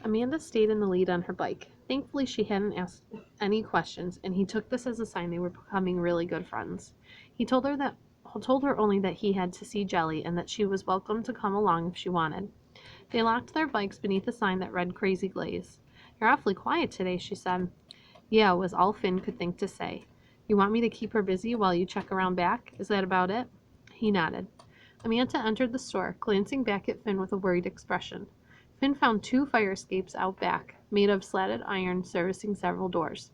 Amanda stayed in the lead on her bike. Thankfully, she hadn't asked any questions, and he took this as a sign they were becoming really good friends. He told her only that he had to see Jelly and that she was welcome to come along if she wanted. They locked their bikes beneath a sign that read Crazy Glaze. "You're awfully quiet today," she said. "Yeah," was all Finn could think to say. "You want me to keep her busy while you check around back? Is that about it?" He nodded. Amanda entered the store, glancing back at Finn with a worried expression. Finn found two fire escapes out back, made of slatted iron servicing several doors.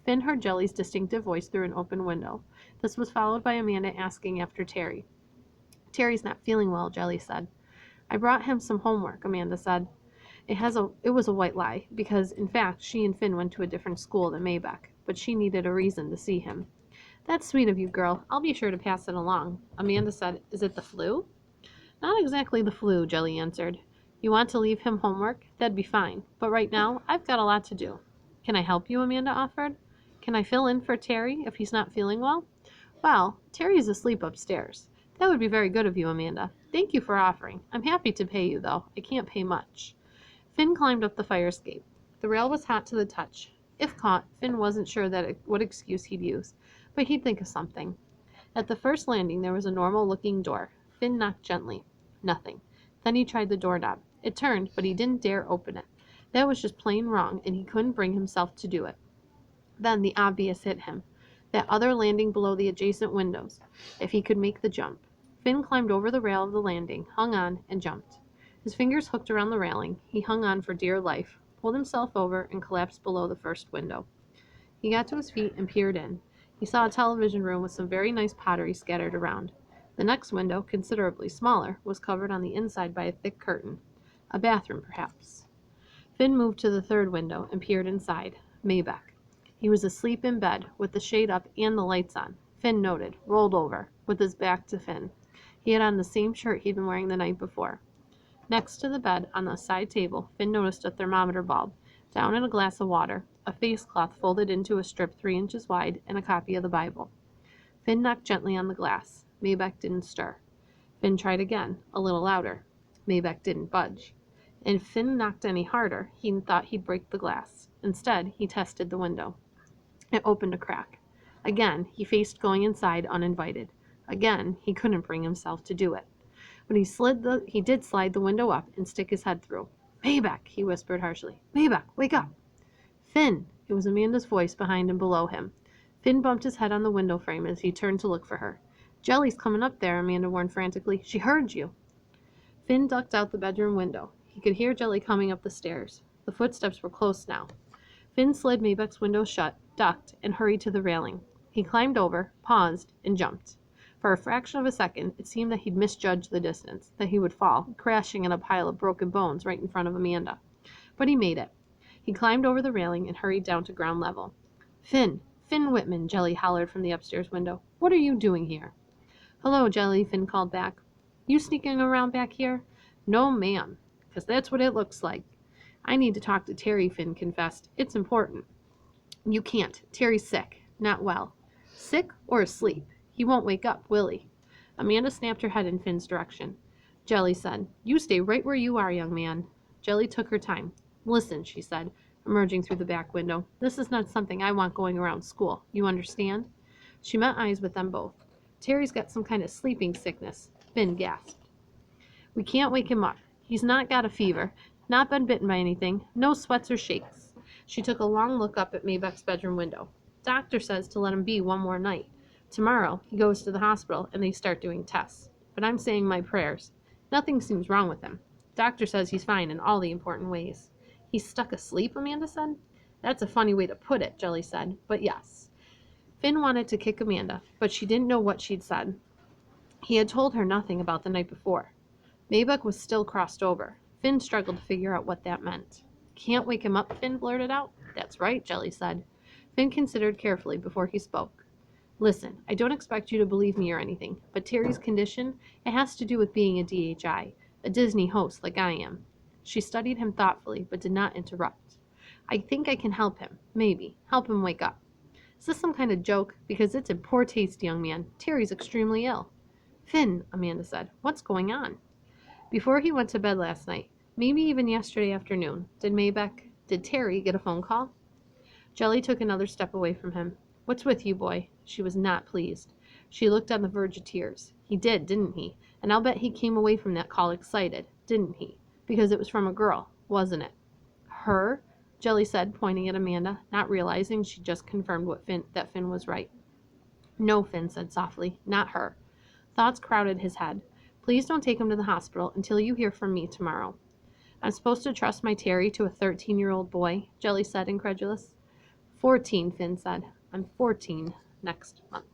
Finn heard Jelly's distinctive voice through an open window. This was followed by Amanda asking after Terry. "Terry's not feeling well," Jelly said. "I brought him some homework," Amanda said. It was a white lie, because, in fact, she and Finn went to a different school than Maybeck, but she needed a reason to see him. "That's sweet of you, girl. I'll be sure to pass it along." Amanda said, "Is it the flu?" "Not exactly the flu," Jelly answered. "You want to leave him homework? That'd be fine. But right now, I've got a lot to do." "Can I help you?" Amanda offered. "Can I fill in for Terry if he's not feeling well?" "Well, Terry's asleep upstairs." "That would be very good of you, Amanda. Thank you for offering. I'm happy to pay you, though. I can't pay much." Finn climbed up the fire escape. The rail was hot to the touch. If caught, Finn wasn't sure what excuse he'd use, but he'd think of something. At the first landing there was a normal-looking door. Finn knocked gently. Nothing. Then he tried the doorknob. It turned, but he didn't dare open it. That was just plain wrong, and he couldn't bring himself to do it. Then the obvious hit him. That other landing below the adjacent windows. If he could make the jump. Finn climbed over the rail of the landing, hung on, and jumped. His fingers hooked around the railing. He hung on for dear life, pulled himself over, and collapsed below the first window. He got to his feet and peered in. He saw a television room with some very nice pottery scattered around. The next window, considerably smaller, was covered on the inside by a thick curtain. A bathroom, perhaps. Finn moved to the third window and peered inside. Maybeck. He was asleep in bed, with the shade up and the lights on. Finn noted, rolled over, with his back to Finn. He had on the same shirt he'd been wearing the night before. Next to the bed, on the side table, Finn noticed a thermometer bulb, down in a glass of water, a face cloth folded into a strip 3 inches wide, and a copy of the Bible. Finn knocked gently on the glass. Maybeck didn't stir. Finn tried again, a little louder. Maybeck didn't budge. If Finn knocked any harder, he thought he'd break the glass. Instead, he tested the window. It opened a crack. Again, he faced going inside uninvited. Again, he couldn't bring himself to do it. But he did slide the window up and stick his head through. "Maybeck," he whispered harshly. "Maybeck, wake up!" "Finn!" It was Amanda's voice behind and below him. Finn bumped his head on the window frame as he turned to look for her. "Jelly's coming up there," Amanda warned frantically. "She heard you." Finn ducked out the bedroom window. He could hear Jelly coming up the stairs. The footsteps were close now. Finn slid Maybeck's window shut, ducked, and hurried to the railing. He climbed over, paused, and jumped. For a fraction of a second, it seemed that he'd misjudged the distance, that he would fall, crashing in a pile of broken bones right in front of Amanda. But he made it. He climbed over the railing and hurried down to ground level. "Finn! Finn Whitman!" Jelly hollered from the upstairs window. "What are you doing here?" "Hello, Jelly," Finn called back. "You sneaking around back here?" "No, ma'am, 'cause that's what it looks like." "I need to talk to Terry," Finn confessed. "It's important." "You can't. Terry's sick. Not well." "Sick or asleep? He won't wake up, will he?" Amanda snapped her head in Finn's direction. Jelly said, "You stay right where you are, young man." Jelly took her time. "Listen," she said, emerging through the back window. "This is not something I want going around school. You understand?" She met eyes with them both. "Terry's got some kind of sleeping sickness," Finn gasped. "We can't wake him up. He's not got a fever, not been bitten by anything, no sweats or shakes." She took a long look up at Maybeck's bedroom window. "Doctor says to let him be one more night. Tomorrow he goes to the hospital and they start doing tests. But I'm saying my prayers. Nothing seems wrong with him. Doctor says he's fine in all the important ways." "He's stuck asleep?" Amanda said. "That's a funny way to put it," Jelly said, "but yes." Finn wanted to kick Amanda, but she didn't know what she'd said. He had told her nothing about the night before. Maybeck was still crossed over. Finn struggled to figure out what that meant. "Can't wake him up?" Finn blurted out. "That's right," Jelly said. Finn considered carefully before he spoke. "Listen, I don't expect you to believe me or anything, but Terry's condition, it has to do with being a DHI, a Disney host like I am." She studied him thoughtfully, but did not interrupt. "I think I can help him, maybe, help him wake up." "Is this some kind of joke? Because it's in poor taste, young man. Terry's extremely ill." "Finn," Amanda said, "what's going on?" "Before he went to bed last night, Maybe even yesterday afternoon. Did Terry get a phone call? Jelly took another step away from him. What's with you, boy? She was not pleased. She looked on the verge of tears. He didn't he? And I'll bet he came away from that call excited, didn't he? Because it was from a girl, wasn't it? Her? Jelly said, pointing at Amanda, not realizing she just confirmed that Finn was right. No, Finn said softly, not her. Thoughts crowded his head. Please don't take him to the hospital until you hear from me tomorrow. I'm supposed to trust my Terry to a 13-year-old boy, Jelly said, incredulous. 14, Finn said. I'm 14 next month.